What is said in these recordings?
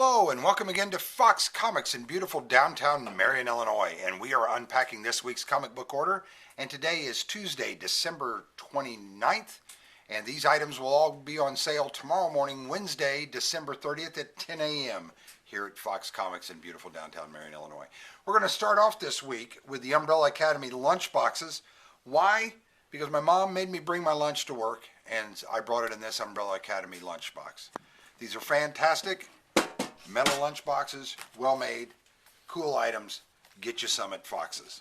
Hello and welcome again to Fox Comics in beautiful downtown Marion, Illinois. And we are unpacking this week's comic book order. And today is Tuesday, December 29th. And these items will all be on sale tomorrow morning, Wednesday, December 30th at 10 a.m. here at Fox Comics in beautiful downtown Marion, Illinois. We're going to start off this week with the Umbrella Academy lunch boxes. Why? Because my mom made me bring my lunch to work and I brought it in this Umbrella Academy lunch box. These are fantastic. Metal lunch boxes, well made, cool items. Get you some at Fox's.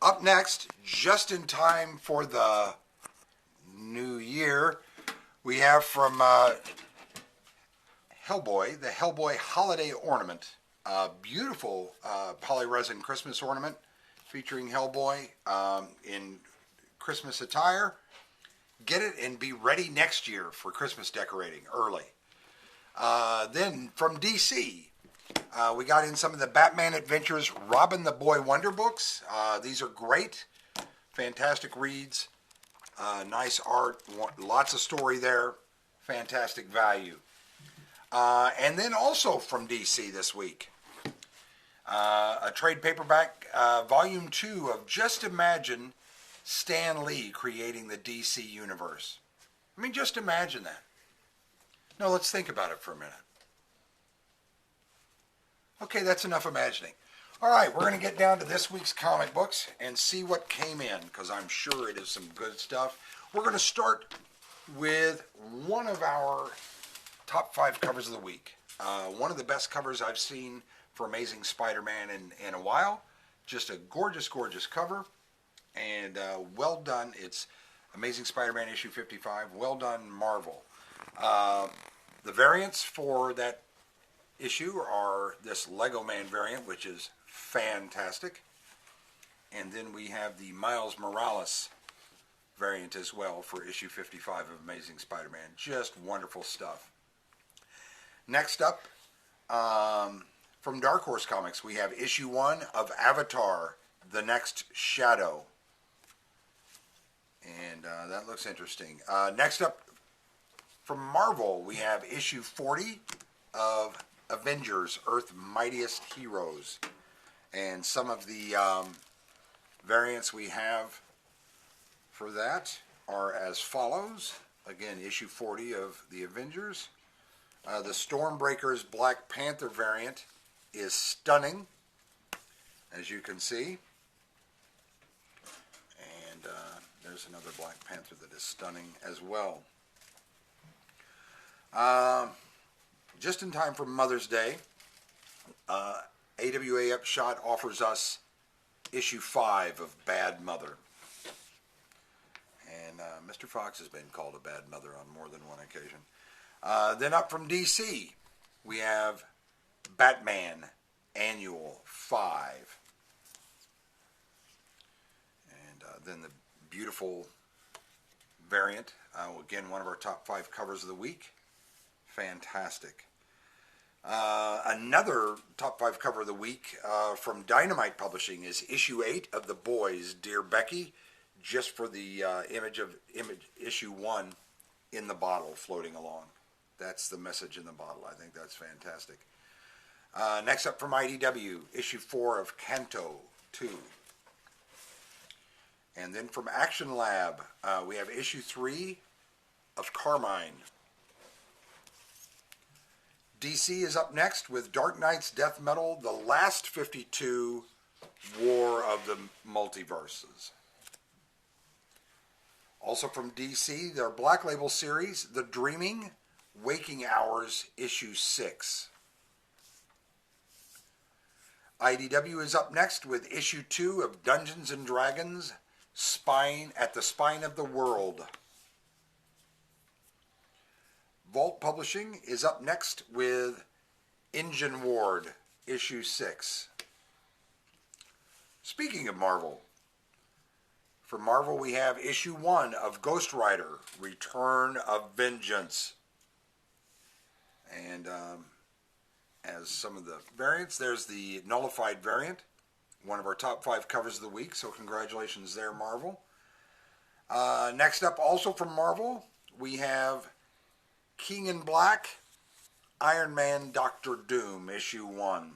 Up next, just in time for the new year, we have from Hellboy, the Hellboy Holiday Ornament. A beautiful polyresin Christmas ornament featuring Hellboy in Christmas attire. Get it and be ready next year for Christmas decorating early. Then from DC, we got in some of the Batman Adventures Robin the Boy Wonder books. These are great, fantastic reads, nice art, lots of story there, fantastic value. And then also from DC this week, a trade paperback, volume 2 of Just Imagine Stan Lee creating the DC universe. I mean, just imagine that. No, let's think about it for a minute. Okay, that's enough imagining. All right, we're going to get down to this week's comic books and see what came in, because I'm sure it is some good stuff. We're going to start with one of our top 5 covers of the week. One of the best covers I've seen for Amazing Spider-Man in a while. Just a gorgeous, gorgeous cover, and well done. It's Amazing Spider-Man issue 55. Well done, Marvel. The variants for that issue are this Lego Man variant, which is fantastic. And then we have the Miles Morales variant as well for issue 55 of Amazing Spider-Man. Just wonderful stuff. Next up, from Dark Horse Comics, we have issue 1 of Avatar, The Next Shadow. And that looks interesting. Next up, from Marvel, we have issue 40 of Avengers, Earth's Mightiest Heroes. And some of the variants we have for that are as follows. Again, issue 40 of the Avengers. The Stormbreaker's Black Panther variant is stunning, as you can see. And there's another Black Panther that is stunning as well. Just in time for Mother's Day, AWA Upshot offers us issue 5 of Bad Mother. And Mr. Fox has been called a bad mother on more than one occasion. Then up from DC, we have Batman Annual 5. And then the beautiful variant, again, one of our top 5 covers of the week. Fantastic. Another top 5 cover of the week from Dynamite Publishing is issue 8 of The Boys, Dear Becky, just for the image issue 1 in the bottle floating along. That's the message in the bottle. I think that's fantastic. Next up from IDW, issue 4 of Canto 2. And then from Action Lab, we have issue 3 of Carmine. DC is up next with Dark Knight's Death Metal, The Last 52, War of the Multiverses. Also from DC, their Black Label series, The Dreaming, Waking Hours, issue 6. IDW is up next with issue 2 of Dungeons & Dragons, At the Spine of the World. Vault Publishing is up next with Engine Ward, issue 6. Speaking of Marvel, for Marvel we have issue 1 of Ghost Rider, Return of Vengeance. And as some of the variants, there's the Nullified variant, one of our top 5 covers of the week, so congratulations there, Marvel. Next up, also from Marvel, we have King in Black, Iron Man Doctor Doom, issue 1.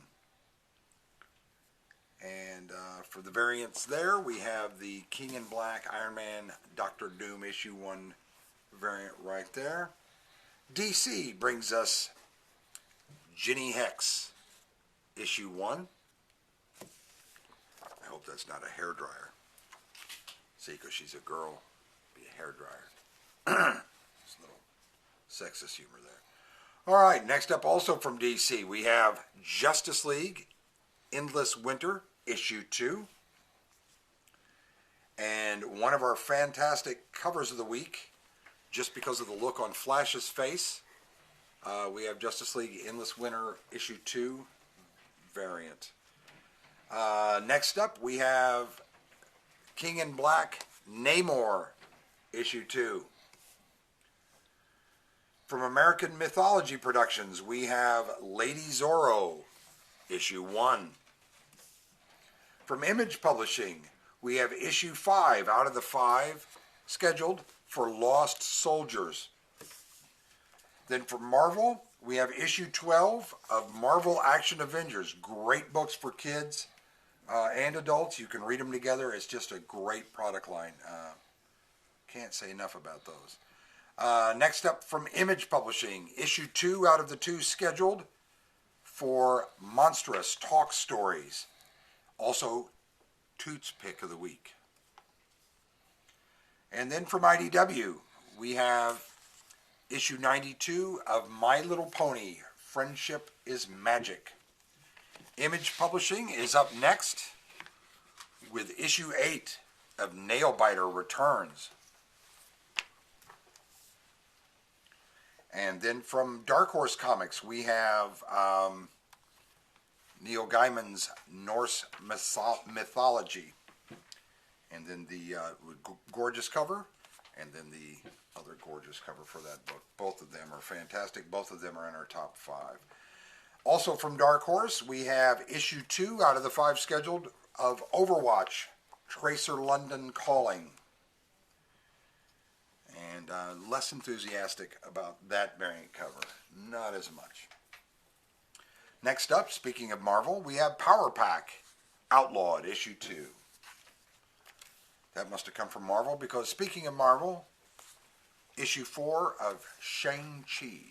And for the variants there, we have the King in Black Iron Man Doctor Doom issue 1 variant right there. DC brings us Ginny Hex issue 1. I hope that's not a hairdryer. See, because she's a girl, be a hairdryer. This little sexist humor there. All right, next up also from DC, we have Justice League Endless Winter issue 2. And one of our fantastic covers of the week, just because of the look on Flash's face, we have Justice League Endless Winter issue 2 variant. Next up, we have King in Black Namor issue 2. From American Mythology Productions, we have Lady Zorro issue 1. From Image Publishing, we have issue 5 out of the 5 scheduled for Lost Soldiers. Then from Marvel, we have issue 12 of Marvel Action Avengers. Great books for kids and adults. You can read them together. It's just a great product line. Can't say enough about those. Next up from Image Publishing, issue 2 out of the 2 scheduled for Monstrous Talk Stories. Also, Toot's Pick of the Week. And then from IDW, we have issue 92 of My Little Pony, Friendship is Magic. Image Publishing is up next with issue 8 of Nailbiter Returns. And then from Dark Horse Comics, we have Neil Gaiman's Norse mythology. And then the gorgeous cover, and then the other gorgeous cover for that book. Both of them are fantastic. Both of them are in our top 5. Also from Dark Horse, we have issue 2 out of the 5 scheduled of Overwatch, Tracer London Calling. And less enthusiastic about that variant cover. Not as much. Next up, speaking of Marvel, we have Power Pack, Outlawed, issue 2. That must have come from Marvel, because speaking of Marvel, issue 4 of Shang-Chi.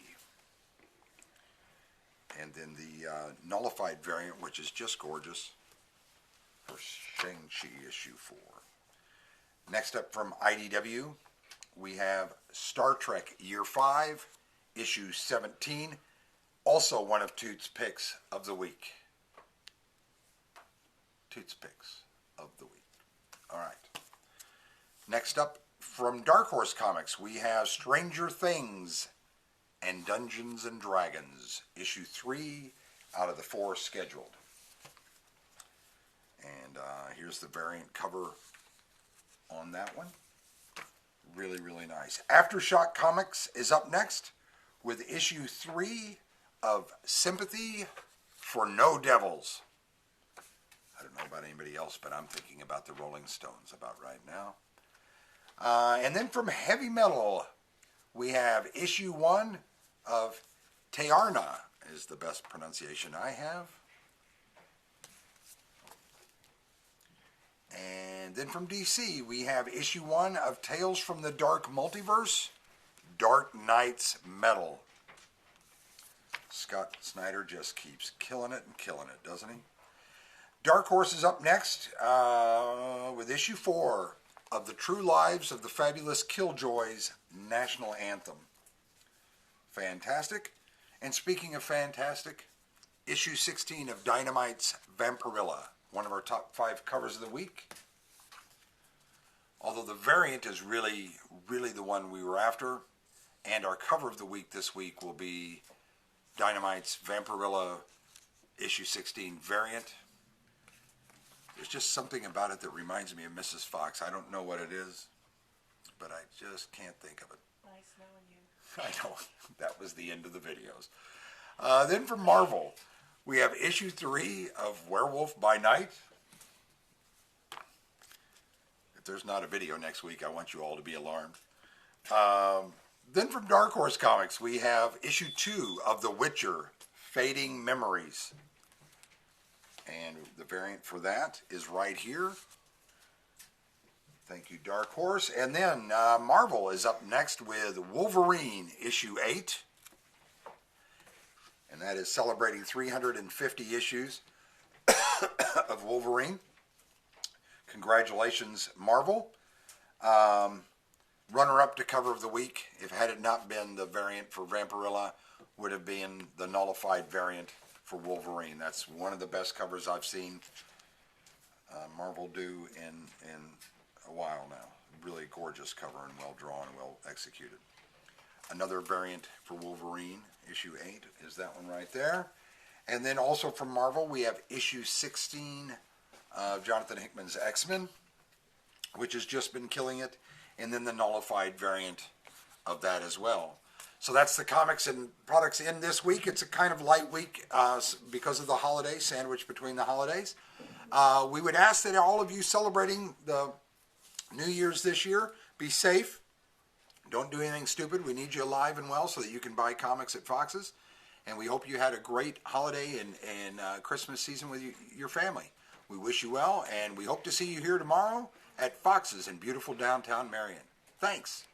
And then the nullified variant, which is just gorgeous, for Shang-Chi issue 4. Next up from IDW, we have Star Trek Year 5, issue 17. Also one of Toot's Picks of the Week. Toot's Picks of the Week. All right. Next up, from Dark Horse Comics, we have Stranger Things and Dungeons and Dragons, issue 3 out of the 4 scheduled. And here's the variant cover on that one. Really, really nice. Aftershock Comics is up next with issue 3 of Sympathy for No Devils. I don't know about anybody else, but I'm thinking about the Rolling Stones about right now. And then from Heavy Metal, we have issue 1 of Tearna, is the best pronunciation I have. And then from DC, we have issue 1 of Tales from the Dark Multiverse, Dark Knights Metal. Scott Snyder just keeps killing it and killing it, doesn't he? Dark Horse is up next with issue 4 of The True Lives of the Fabulous Killjoys National Anthem. Fantastic. And speaking of fantastic, issue 16 of Dynamite's Vampirilla, one of our top 5 covers of the week. Although the variant is really, really the one we were after. And our cover of the week this week will be Dynamite's Vampirilla issue 16 variant. There's just something about it that reminds me of Mrs. Fox. I don't know what it is, but I just can't think of it. Nice knowing you. I know. That was the end of the videos. Then from Marvel, we have issue 3 of Werewolf by Night. If there's not a video next week, I want you all to be alarmed. Then from Dark Horse Comics, we have issue 2 of The Witcher, Fading Memories. And the variant for that is right here. Thank you, Dark Horse. And then Marvel is up next with Wolverine, issue 8. And that is celebrating 350 issues of Wolverine. Congratulations, Marvel. Runner-up to cover of the week, if had it not been the variant for Vampirilla, would have been the nullified variant for Wolverine. That's one of the best covers I've seen Marvel do in a while now. Really gorgeous cover and well drawn and well executed. Another variant for Wolverine, issue 8, is that one right there. And then also from Marvel, we have issue 16 of Jonathan Hickman's X-Men, which has just been killing it. And then the nullified variant of that as well. So that's the comics and products in this week. It's a kind of light week because of the holidays, sandwiched between the holidays. We would ask that all of you celebrating the New Year's this year, be safe. Don't do anything stupid. We need you alive and well so that you can buy comics at Fox's. And we hope you had a great holiday and Christmas season with your family. We wish you well, and we hope to see you here tomorrow at Fox's in beautiful downtown Marion. Thanks.